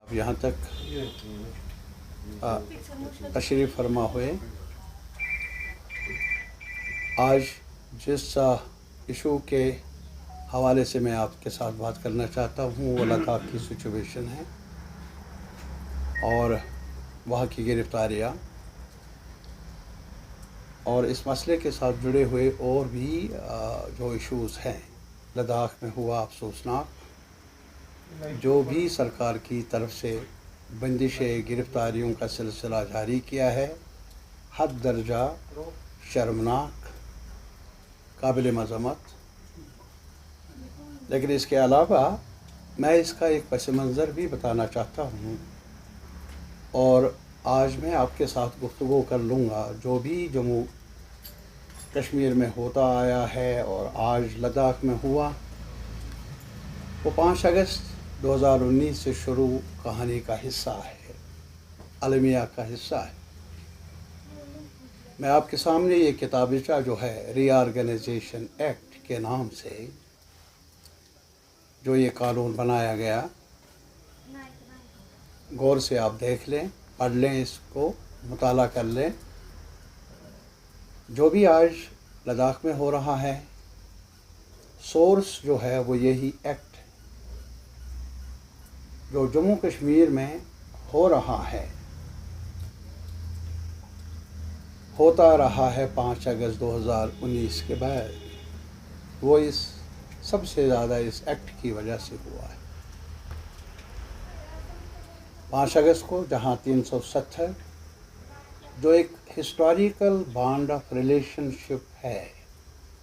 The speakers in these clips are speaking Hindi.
यहाँ तक तशरीफ़ फरमा हुए। आज जिस इशू के हवाले से मैं आपके साथ बात करना चाहता हूँ वो लद्दाख की सिचुएशन है और वहाँ की गिरफ्तारियाँ और इस मसले के साथ जुड़े हुए और भी जो इश्यूज़ हैं। लद्दाख में हुआ अफसोसनाक, जो भी सरकार की तरफ से बंदिशें गिरफ्तारियों का सिलसिला जारी किया है, हद दर्जा शर्मनाक, काबिल मज़म्मत। लेकिन इसके अलावा मैं इसका एक पस मंज़र भी बताना चाहता हूँ और आज मैं आपके साथ गुफ्तगू कर लूँगा जो भी जम्मू कश्मीर में होता आया है और आज लद्दाख में हुआ, वो 5 अगस्त 2019 से शुरू कहानी का हिस्सा है, अलमिया का हिस्सा है। मैं आपके सामने ये किताबचा जो है रीऑर्गेनाइजेशन एक्ट के नाम से जो ये कानून बनाया गया, गौर से आप देख लें, पढ़ लें, इसको मुताला कर लें। जो भी आज लद्दाख में हो रहा है, सोर्स जो है वो यही एक्ट जो जम्मू कश्मीर में हो रहा है, होता रहा है 5 अगस्त 2019 के बाद, वो इस सबसे ज़्यादा इस एक्ट की वजह से हुआ है। 5 अगस्त को जहाँ 370 जो एक हिस्टोरिकल बॉन्ड ऑफ रिलेशनशिप है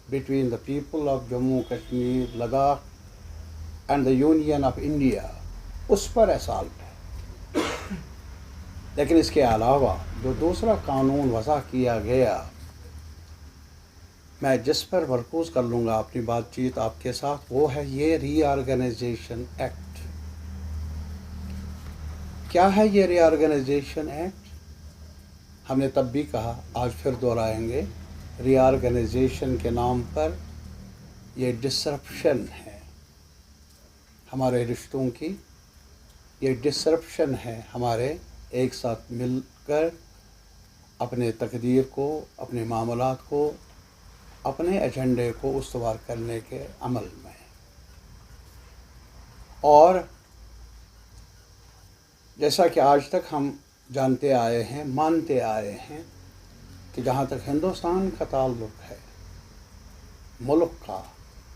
between the people of Jammu Kashmir, Ladakh and the union of India, उस पर असॉल्ट है। लेकिन इसके अलावा जो दूसरा कानून वज़ा किया गया, मैं जिस पर मरकूज़ कर लूँगा अपनी बातचीत आपके साथ, वो है ये रीऑर्गेनाइजेशन एक्ट। क्या है ये रीऑर्गेनाइजेशन एक्ट? हमने तब भी कहा, आज फिर दोहराएंगे, रीऑर्गेनाइजेशन के नाम पर ये डिसरप्शन है हमारे रिश्तों की, ये डिसरप्शन है हमारे एक साथ मिलकर अपने तकदीर को, अपने मामलात को, अपने एजेंडे को उस्तवार करने के अमल में। और जैसा कि आज तक हम जानते आए हैं, मानते आए हैं कि जहाँ तक हिंदुस्तान का ताल्लुक़ है, मुल्क का,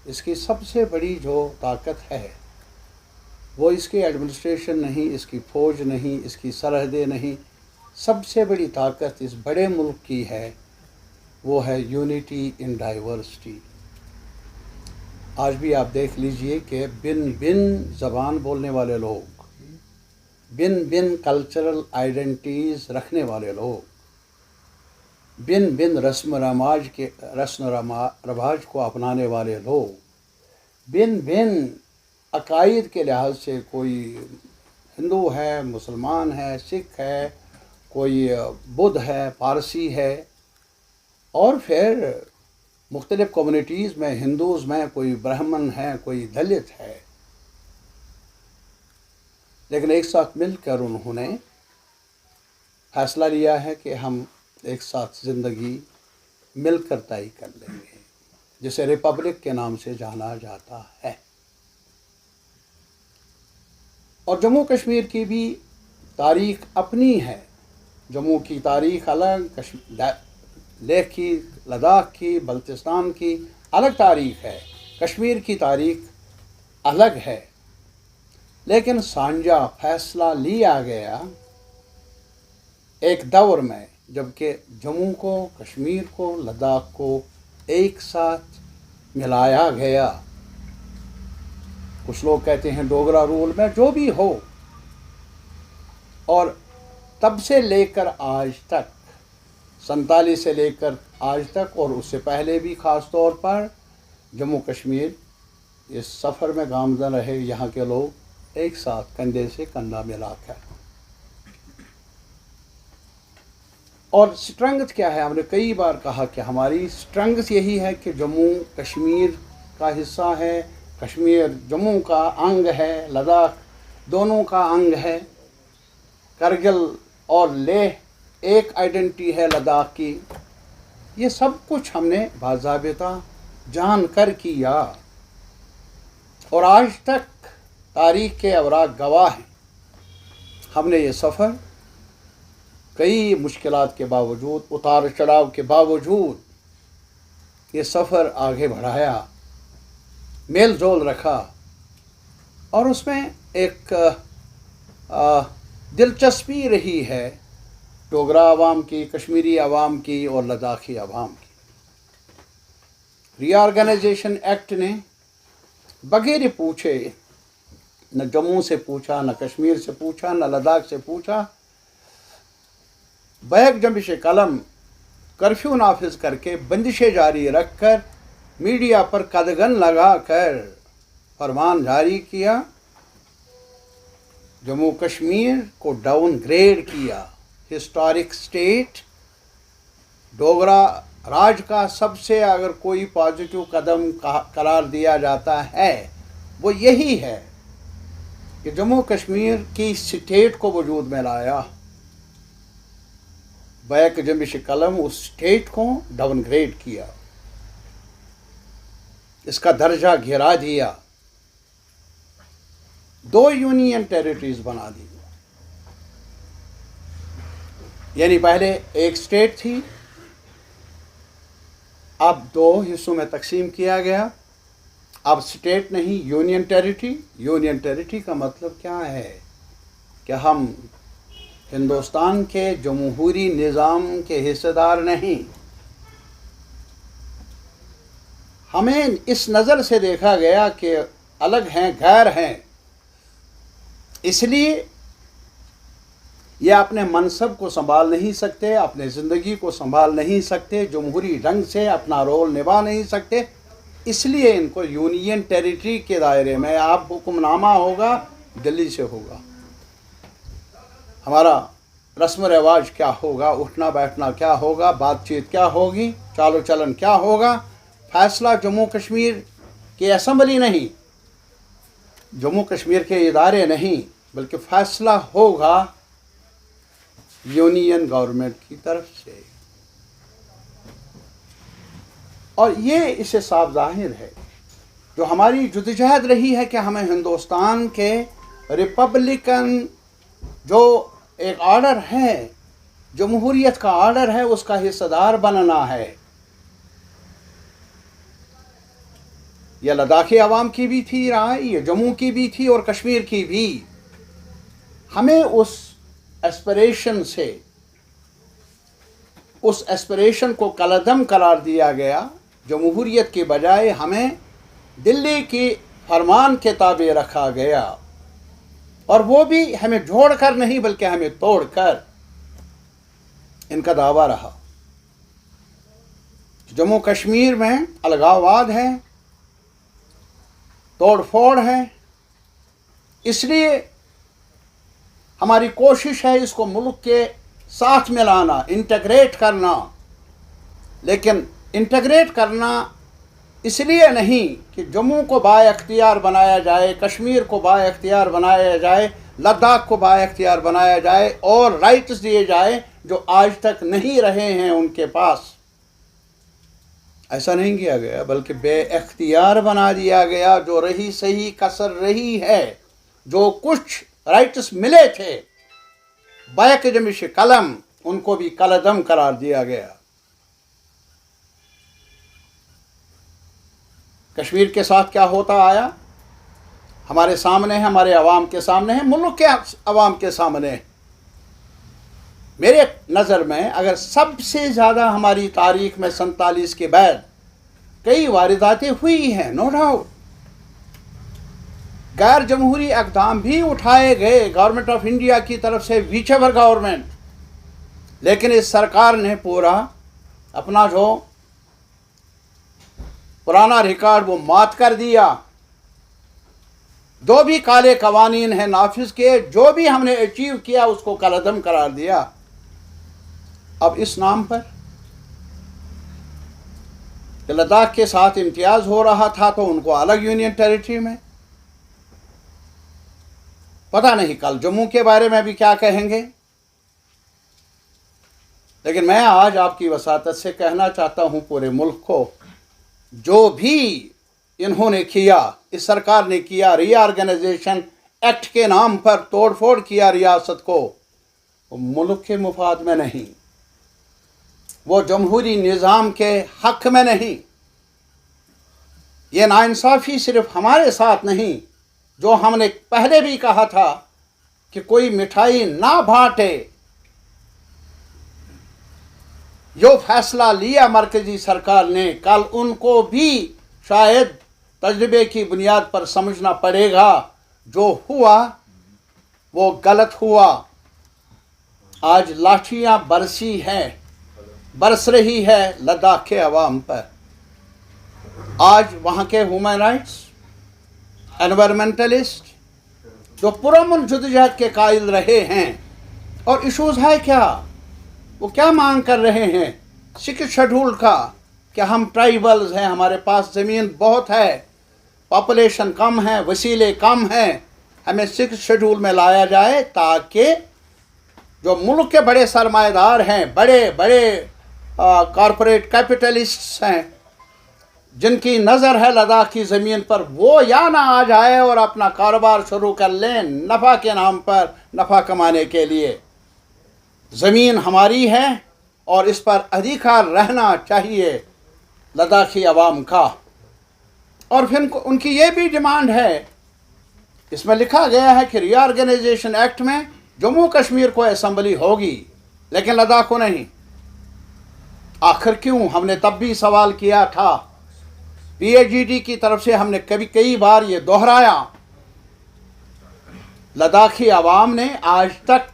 इसकी सबसे बड़ी जो ताकत है वो इसकी एडमिनिस्ट्रेशन नहीं, इसकी फ़ौज नहीं, इसकी सरहदें नहीं, सबसे बड़ी ताकत इस बड़े मुल्क की है, वो है यूनिटी इन डाइवर्सिटी। आज भी आप देख लीजिए कि भिन्न भिन्न ज़बान बोलने वाले लोग, भिन्न भिन्न कल्चरल आइडेंटिटीज़ रखने वाले लोग, भिन्न भिन्न रस्म रवाज को अपनाने वाले लोग, भिन्न भिन्न अकायद के लिहाज से, कोई हिंदू है, मुसलमान है, सिख है, कोई बुद्ध है, पारसी है, और फिर मुख्तलिफ़ कम्युनिटीज़ में, हिंदूज़ में कोई ब्राह्मण है, कोई दलित है, लेकिन एक साथ मिलकर उन्होंने फैसला लिया है कि हम एक साथ ज़िंदगी मिलकर तय कर लेंगे, जिसे रिपब्लिक के नाम से जाना जाता है। और जम्मू कश्मीर की भी तारीख़ अपनी है। जम्मू की तारीख़ अलग, लेह की, लद्दाख की, बल्तिस्तान की अलग तारीख़ है, कश्मीर की तारीख़ अलग है। लेकिन साझा फैसला लिया गया एक दौर में जबकि जम्मू को, कश्मीर को, लद्दाख को एक साथ मिलाया गया। कुछ लोग कहते हैं डोगरा रूल में, जो भी हो, और तब से लेकर आज तक, 47 से लेकर आज तक और उससे पहले भी ख़ास तौर पर जम्मू कश्मीर इस सफ़र में गामज़न रहे, यहाँ के लोग एक साथ कंधे से कंधा मिलाकर। और स्ट्रेंथ क्या है? हमने कई बार कहा कि हमारी स्ट्रेंथ यही है कि जम्मू कश्मीर का हिस्सा है, कश्मीर जम्मू का अंग है, लद्दाख दोनों का अंग है, करगिल और लेह एक आइडेंटिटी है लद्दाख की। ये सब कुछ हमने बाज़ाबिता जानकर किया और आज तक तारीख़ के अवराक़ गवाह हैं। हमने ये सफ़र कई मुश्किलात के बावजूद, उतार चढ़ाव के बावजूद ये सफ़र आगे बढ़ाया, मेल जोल रखा और उसमें एक दिलचस्पी रही है डोगरा आवाम की, कश्मीरी आवाम की और लद्दाखी आवाम की। रीऑर्गेनाइजेशन एक्ट ने बगैर पूछे, न जम्मू से पूछा, न कश्मीर से पूछा, न लद्दाख से पूछा, बैक जंबिश कलम कर्फ्यू नाफिज करके बंदिशें जारी रखकर मीडिया पर कदगन लगाकर फरमान जारी किया, जम्मू कश्मीर को डाउनग्रेड किया, हिस्टोरिक स्टेट। डोगरा राज का सबसे अगर कोई पॉजिटिव कदम करार दिया जाता है वो यही है कि जम्मू कश्मीर की स्टेट को वजूद में लाया। बैक जंबिश कलम उस स्टेट को डाउनग्रेड किया, इसका दर्जा गिरा दिया, 2 यूनियन टेरिटरीज बना दी। यानी पहले एक स्टेट थी, अब 2 हिस्सों में तकसीम किया गया। अब स्टेट नहीं, यूनियन टेरिटरी। यूनियन टेरिटरी का मतलब क्या है कि हम हिंदुस्तान के जमहूरी निज़ाम के हिस्सेदार नहीं। हमें इस नज़र से देखा गया कि अलग हैं, गैर हैं, इसलिए ये अपने मनसब को संभाल नहीं सकते, अपने ज़िंदगी को संभाल नहीं सकते, जमहूरी ढंग से अपना रोल निभा नहीं सकते, इसलिए इनको यूनियन टेरिटरी के दायरे में आप हुक्मनामा होगा, दिल्ली से होगा, हमारा रस्म रिवाज क्या होगा, उठना बैठना क्या होगा, बातचीत क्या होगी, चालो चलन क्या होगा, फैसला जम्मू कश्मीर की असम्बली नहीं, जम्मू कश्मीर के इदारे नहीं, बल्कि फ़ैसला होगा यूनियन गवर्नमेंट की तरफ से। और ये इससे साफ जाहिर है जो हमारी जद्दोजहद रही है कि हमें हिंदुस्तान के रिपब्लिकन जो एक ऑर्डर है, जमहूरियत का ऑर्डर है, उसका हिस्सेदार बनना है। यह लद्दाखी आवाम की भी थी राय, ये जम्मू की भी थी और कश्मीर की भी। हमें उस एस्पिरेशन को कलअदम करार दिया गया। जमहूरियत के बजाय हमें दिल्ली की फरमान के ताबे रखा गया, और वो भी हमें जोड़कर नहीं बल्कि हमें तोड़कर। इनका दावा रहा जम्मू कश्मीर में अलगाववाद है, तोड़ फोड़ है, इसलिए हमारी कोशिश है इसको मुल्क के साथ मिलाना, इंटीग्रेट करना। लेकिन इंटीग्रेट करना इसलिए नहीं कि जम्मू को बाइख्तियार बनाया जाए, कश्मीर को बाइख्तियार बनाया जाए, लद्दाख को बाइख्तियार बनाया जाए और राइट्स दिए जाए जो आज तक नहीं रहे हैं उनके पास। ऐसा नहीं किया गया, बल्कि बेइख्तियार बना दिया गया। जो रही सही कसर रही है, जो कुछ राइट्स मिले थे बैक जंबिश कलम, उनको भी कलअदम करार दिया गया। कश्मीर के साथ क्या होता आया हमारे सामने है, हमारे अवाम के सामने है, मुल्क के अवाम के सामने है। मेरे नज़र में अगर सबसे ज़्यादा हमारी तारीख में 47 के बाद कई वारदातें हुई हैं, नो डाउट, गैर जमहूरी इक़दाम भी उठाए गए गवर्नमेंट ऑफ इंडिया की तरफ से, व्हिचएवर गवर्नमेंट, लेकिन इस सरकार ने पूरा अपना जो पुराना रिकॉर्ड वो मात कर दिया। जो भी काले कवानीन हैं नाफिज किए, जो भी हमने अचीव किया उसको कलअदम करार दिया। अब इस नाम पर लद्दाख के साथ इम्तियाज़ हो रहा था तो उनको अलग यूनियन टेरिटरी में, पता नहीं कल जम्मू के बारे में भी क्या कहेंगे, लेकिन मैं आज आपकी वसातत से कहना चाहता हूं पूरे मुल्क को, जो भी इन्होंने किया, इस सरकार ने किया, रीऑर्गेनाइजेशन एक्ट के नाम पर तोड़फोड़ किया रियासत को, वो मुल्क के मुफाद में नहीं, वो जमहूरी निज़ाम के हक में नहीं। ये नाइंसाफ़ी सिर्फ हमारे साथ नहीं, जो हमने पहले भी कहा था कि कोई मिठाई ना बांटे, जो फैसला लिया मरकजी सरकार ने, कल उनको भी शायद तजर्बे की बुनियाद पर समझना पड़ेगा। जो हुआ वो गलत हुआ। आज लाठियां बरस रही है लद्दाख के अवाम पर। आज वहाँ के ह्यूमन राइट्स, एनवायरमेंटलिस्ट जो पुरअमन जद्दोजहद के कायल रहे हैं, और इशूज़ है क्या, वो क्या मांग कर रहे हैं? 6 शेड्यूल का, कि हम ट्राइबल्स हैं, हमारे पास ज़मीन बहुत है, पॉपुलेशन कम है, वसीले कम हैं, हमें 6 शेड्यूल में लाया जाए ताकि जो मुल्क के बड़े सरमाएदार हैं, बड़े बड़े कॉरपोरेट कैपिटलिस्ट्स हैं, जिनकी नज़र है लद्दाख की ज़मीन पर, वो या ना आ जाए और अपना कारोबार शुरू कर लें नफ़ा के नाम पर, नफ़ा कमाने के लिए। ज़मीन हमारी है और इस पर अधिकार रहना चाहिए लद्दाखी अवाम का। और फिर उनकी ये भी डिमांड है, इसमें लिखा गया है कि रीऑर्गेनाइजेशन एक्ट में जम्मू कश्मीर को असेंबली होगी, लेकिन लद्दाख को नहीं। आखिर क्यों? हमने तब भी सवाल किया था, PAGD की तरफ से हमने कई बार ये दोहराया। लद्दाखी अवाम ने आज तक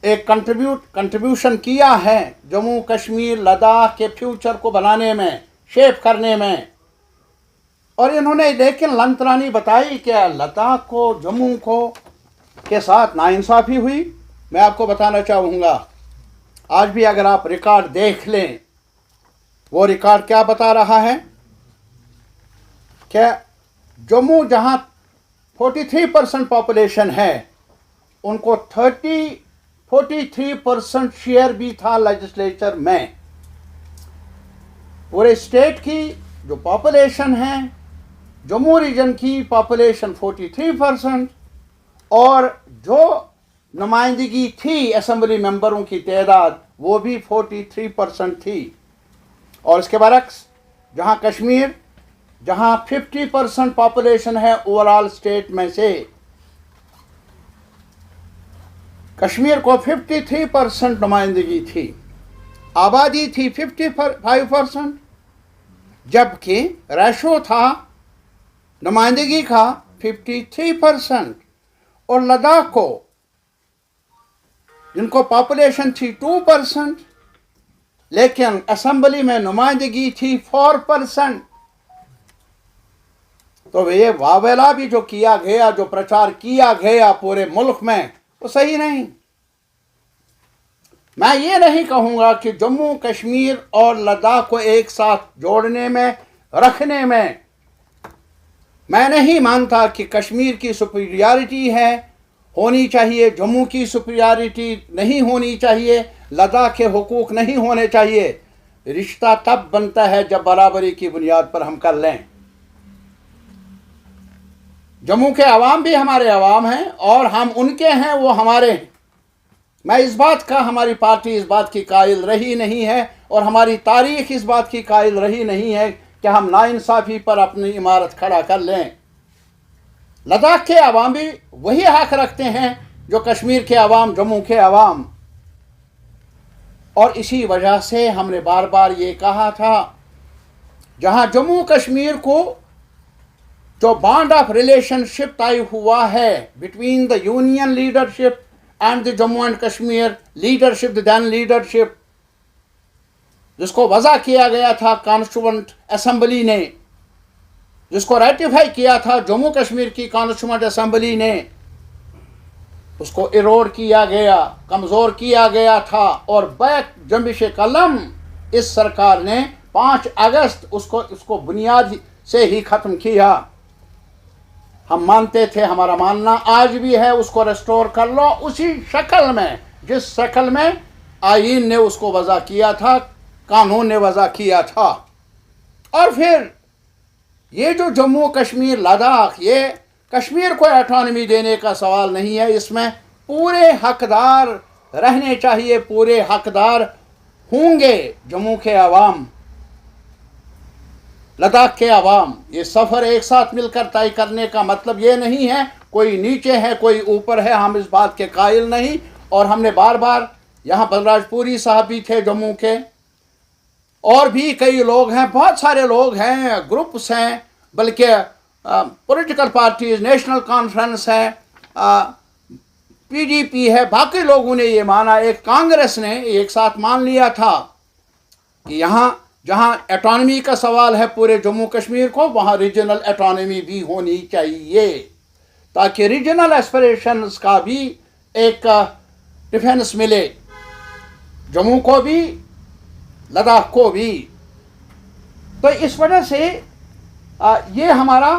एक कंट्रीब्यूशन किया है जम्मू कश्मीर लद्दाख के फ्यूचर को बनाने में, शेप करने में, और इन्होंने लेकिन लंतरानी बताई कि लद्दाख को, जम्मू को के साथ नाइंसाफ़ी हुई। मैं आपको बताना चाहूँगा, आज भी अगर आप रिकॉर्ड देख लें, वो रिकॉर्ड क्या बता रहा है कि जम्मू जहाँ 43% पॉपुलेशन है, उनको 43% शेयर भी था लेजिस्लेचर में। पूरे स्टेट की जो पॉपुलेशन है, जम्मू रीजन की पॉपुलेशन 43%, और जो नुमाइंदगी थी असेंबली मेंबरों की तादाद, वो भी 43% थी। और इसके बरक्स जहाँ कश्मीर, जहाँ 50% पॉपुलेशन है ओवरऑल स्टेट में से, कश्मीर को 53% नुमाइंदगी थी, आबादी थी 55%, जबकि रेशो था नुमाइंदगी का 53%। और लद्दाख को, जिनको पॉपुलेशन थी 2%, लेकिन असेंबली में नुमाइंदगी थी 4%। तो ये वावेला भी जो किया गया, जो प्रचार किया गया पूरे मुल्क में, वो सही नहीं। मैं ये नहीं कहूँगा कि जम्मू कश्मीर और लद्दाख को एक साथ जोड़ने में, रखने में, मैं नहीं मानता कि कश्मीर की सुपीरियरिटी है, होनी चाहिए, जम्मू की सुपीरियरिटी नहीं होनी चाहिए, लद्दाख के हुकूक नहीं होने चाहिए। रिश्ता तब बनता है जब बराबरी की बुनियाद पर हम कर लें। जम्मू के अवाम भी हमारे अवाम हैं और हम उनके हैं, वो हमारे हैं। मैं इस बात का, हमारी पार्टी इस बात की कायल रही नहीं है, और हमारी तारीख इस बात की कायल रही नहीं है कि हम नाइंसाफ़ी पर अपनी इमारत खड़ा कर लें। लद्दाख के अवाम भी वही हक रखते हैं जो कश्मीर के अवाम, जम्मू के अवाम। और इसी वजह से हमने बार बार ये कहा था, जहाँ जम्मू कश्मीर को जो बॉन्ड ऑफ रिलेशनशिप तय हुआ है between the union leadership and the Jammu and Kashmir leadership, the then leadership, जिसको वज़ा किया गया था कॉन्स्टिट्यूएंट असेंबली ने, जिसको रेटिफाई किया था जम्मू कश्मीर की कॉन्स्टिट्यूएंट असेंबली ने, उसको इरोड किया गया, कमज़ोर किया गया था। और बैक जंबिश कलम इस सरकार ने 5 अगस्त उसको बुनियाद से ही ख़त्म किया। हम मानते थे, हमारा मानना आज भी है, उसको रेस्टोर कर लो उसी शक्ल में जिस शक्ल में आईन ने उसको वज़ा किया था, कानून ने वज़ा किया था। और फिर ये जो जम्मू कश्मीर लद्दाख, ये कश्मीर को ऑटोनॉमी देने का सवाल नहीं है, इसमें पूरे हकदार रहने चाहिए, पूरे हकदार होंगे जम्मू के अवाम, लद्दाख के अवाम। ये सफ़र एक साथ मिलकर तय करने का मतलब ये नहीं है कोई नीचे है कोई ऊपर है, हम इस बात के कायल नहीं। और हमने बार बार, यहाँ बलराजपुरी साहब भी थे जम्मू के, और भी कई लोग हैं, बहुत सारे लोग हैं, ग्रुप्स हैं, बल्कि पॉलिटिकल पार्टीज, नेशनल कॉन्फ्रेंस है, पीडीपी है, बाकी लोगों ने ये माना, एक कांग्रेस ने एक साथ मान लिया था कि यहाँ जहाँ ऑटोनॉमी का सवाल है पूरे जम्मू कश्मीर को, वहाँ रीजनल ऑटोनॉमी भी होनी चाहिए, ताकि रीजनल एस्पिरेशंस का भी एक डिफेंस मिले, जम्मू को भी लद्दाख को भी। तो इस वजह से ये हमारा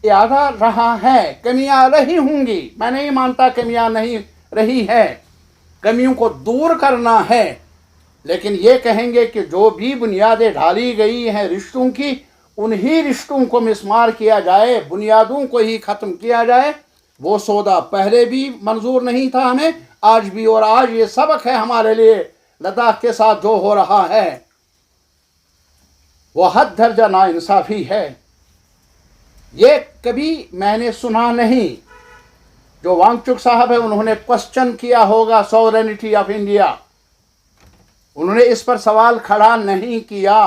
इरादा रहा है। कमियां रही होंगी, मैं नहीं मानता कमियां नहीं रही है, कमियों को दूर करना है, लेकिन ये कहेंगे कि जो भी बुनियादें ढाली गई हैं रिश्तों की, उन्हीं रिश्तों को मिसमार किया जाए, बुनियादों को ही ख़त्म किया जाए। वो सौदा पहले भी मंजूर नहीं था हमें, आज भी, और आज ये सबक है हमारे लिए। लद्दाख के साथ जो हो रहा है वो हद दर्जा नाइंसाफ़ी है। ये कभी मैंने सुना नहीं। जो वांगचुक साहब है, उन्होंने क्वेश्चन किया होगा सॉवरेनिटी ऑफ इंडिया, उन्होंने इस पर सवाल खड़ा नहीं किया।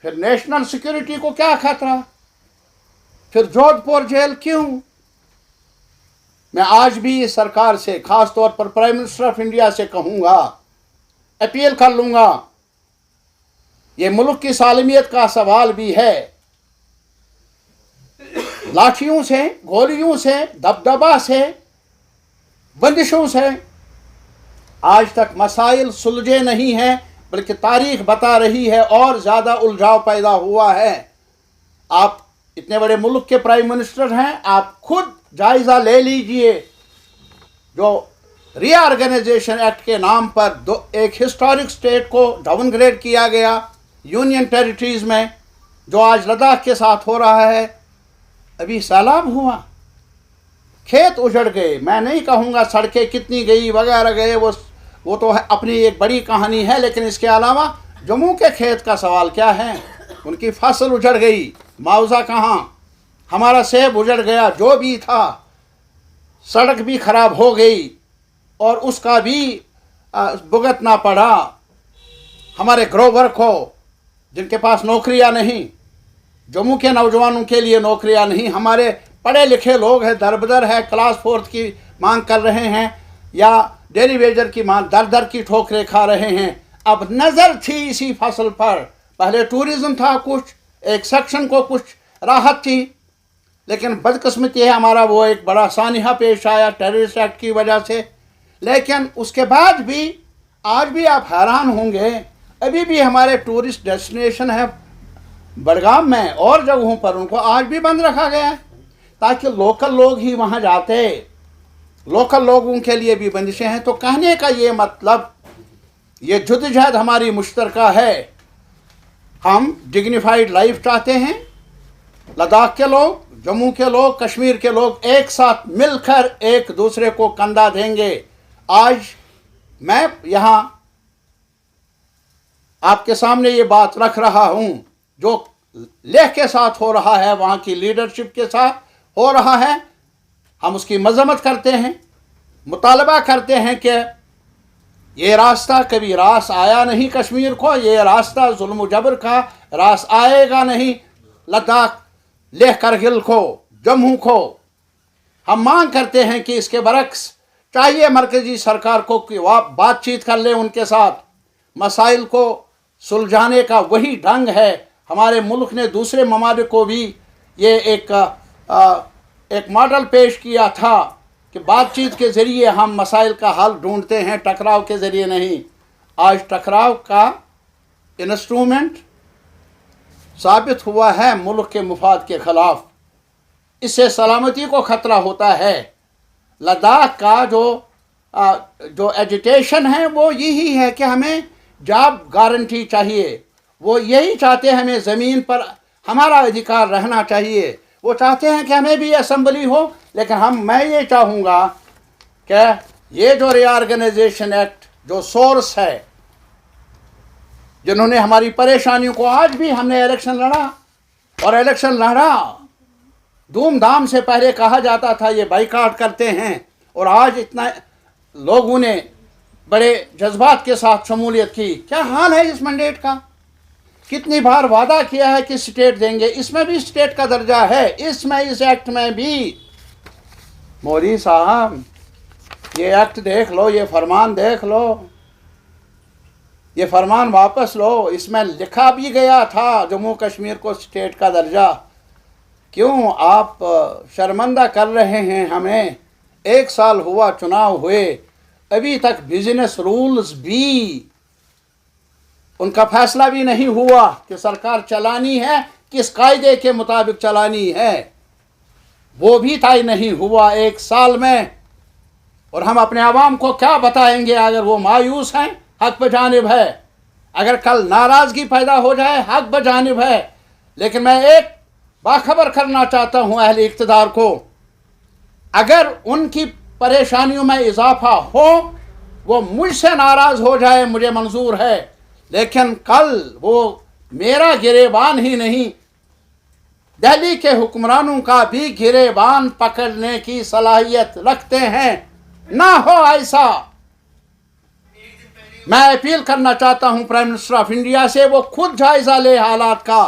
फिर नेशनल सिक्योरिटी को क्या खतरा, फिर जोधपुर जेल क्यों? मैं आज भी इस सरकार से, खास तौर पर प्राइम मिनिस्टर ऑफ इंडिया से कहूँगा, अपील कर लूँगा, ये मुल्क की सालमियत का सवाल भी है। लाठियों से, गोलियों से, दबदबा से, बंदिशों से आज तक मसाइल सुलझे नहीं हैं, बल्कि तारीख बता रही है और ज़्यादा उलझाव पैदा हुआ है। आप इतने बड़े मुल्क के प्राइम मिनिस्टर हैं, आप खुद जायज़ा ले लीजिए। जो रीऑर्गेनाइजेशन एक्ट के नाम पर एक हिस्टोरिक स्टेट को डाउनग्रेड किया गया यूनियन टेरिटरीज में, जो आज लद्दाख के साथ हो रहा है। अभी सैलाब हुआ, खेत उजड़ गए, मैं नहीं कहूँगा सड़कें कितनी गई वगैरह गए, वो तो है, अपनी एक बड़ी कहानी है, लेकिन इसके अलावा जम्मू के खेत का सवाल क्या है? उनकी फसल उजड़ गई, मुआवजा कहाँ? हमारा सेब उजड़ गया, जो भी था, सड़क भी खराब हो गई और उसका भी भुगतना पड़ा। हमारे ग्रोवर को, जिनके पास नौकरियां नहीं, जम्मू के नौजवानों के लिए नौकरियां नहीं, हमारे पढ़े लिखे लोग हैं, दरबदर है, क्लास 4 की मांग कर रहे हैं या डेली वेजर की मांग, दर दर की ठोकरें खा रहे हैं। अब नज़र थी इसी फसल पर, पहले टूरिज़्म था, कुछ एक सेक्शन को कुछ राहत थी, लेकिन बदकिस्मती है हमारा वो एक बड़ा सानिहा पेश आया टेररिस्ट एक्ट की वजह से। लेकिन उसके बाद भी आज भी आप हैरान होंगे, अभी भी हमारे टूरिस्ट डेस्टिनेशन है बड़गाम में और जगहों पर, उनको आज भी बंद रखा गया है, ताकि लोकल लोग ही वहाँ जाते। लोकल लोगों के लिए भी बंदिशें हैं। तो कहने का ये मतलब, ये जद्दोजहद हमारी मुश्तरका है। हम डिग्निफाइड लाइफ चाहते हैं। लद्दाख के लोग, जम्मू के लोग, कश्मीर के लोग एक साथ मिलकर एक दूसरे को कंधा देंगे। आज मैं यहाँ आपके सामने ये बात रख रहा हूँ, जो लेह के साथ हो रहा है, वहाँ की लीडरशिप के साथ हो रहा है, हम उसकी मजम्मत करते हैं, मुतालबा करते हैं कि ये रास्ता कभी रास आया नहीं कश्मीर को, ये रास्ता जुल्म जबर का रास आएगा नहीं लद्दाख, लेह करगिल को, जम्मू को। हम मांग करते हैं कि इसके बरक्स चाहिए मरकज़ी सरकार को कि वह बातचीत कर ले उनके साथ, मसाइल को सुलझाने का वही ढंग है। हमारे मुल्क ने दूसरे ममालिक को भी ये एक मॉडल पेश किया था कि बातचीत के ज़रिए हम मसाइल का हल ढूंढते हैं, टकराव के ज़रिए नहीं। आज टकराव का इंस्ट्रूमेंट साबित हुआ है मुल्क के मुफाद के ख़िलाफ़। इससे सलामती को ख़तरा होता है। लद्दाख का जो एजिटेशन है वो यही है कि हमें जॉब गारंटी चाहिए। वो यही चाहते हैं हमें ज़मीन पर हमारा अधिकार रहना चाहिए। वो चाहते हैं कि हमें भी असेंबली हो, लेकिन मैं ये चाहूँगा कि ये जो रीऑर्गेनाइजेशन एक्ट जो सोर्स है, जिन्होंने हमारी परेशानियों को, आज भी हमने इलेक्शन लड़ा और इलेक्शन लड़ा धूमधाम से। पहले कहा जाता था ये बाइकआउट करते हैं, और आज इतना लोगों ने बड़े जज्बात के साथ शमूलियत की। क्या हाल है इस मैंडेट का? कितनी बार वादा किया है कि स्टेट देंगे, इसमें भी स्टेट का दर्जा है, इसमें इस एक्ट में भी। मौलवी साहब ये एक्ट देख लो, ये फरमान देख लो, ये फरमान वापस लो। इसमें लिखा भी गया था जम्मू कश्मीर को स्टेट का दर्जा। क्यों आप शर्मिंदा कर रहे हैं हमें? 1 साल हुआ चुनाव हुए, अभी तक बिजनेस रूल्स भी उनका फैसला भी नहीं हुआ कि सरकार चलानी है किस कायदे के मुताबिक चलानी है, वो भी तय नहीं हुआ 1 साल में। और हम अपने आवाम को क्या बताएंगे अगर वो मायूस हैं? हक बजानिब है। अगर कल नाराज़गी पैदा हो जाए, हक बजानिब है। लेकिन मैं एक बाखबर करना चाहता हूँ अहले इक़्तिदार को, अगर उनकी परेशानियों में इजाफा हो, वो मुझसे नाराज़ हो जाए, मुझे मंजूर है, लेकिन कल वो मेरा गिरेबान ही नहीं, दिल्ली के हुक्मरानों का भी गिरेबान पकड़ने की सलाहियत रखते हैं। ना हो ऐसा। मैं अपील करना चाहता हूं प्राइम मिनिस्टर ऑफ इंडिया से, वो खुद जायजा ले हालात का,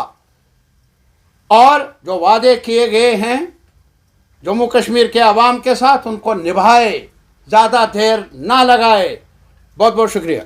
और जो वादे किए गए हैं जम्मू कश्मीर के अवाम के साथ उनको निभाए, ज़्यादा देर ना लगाए। बहुत बहुत शुक्रिया।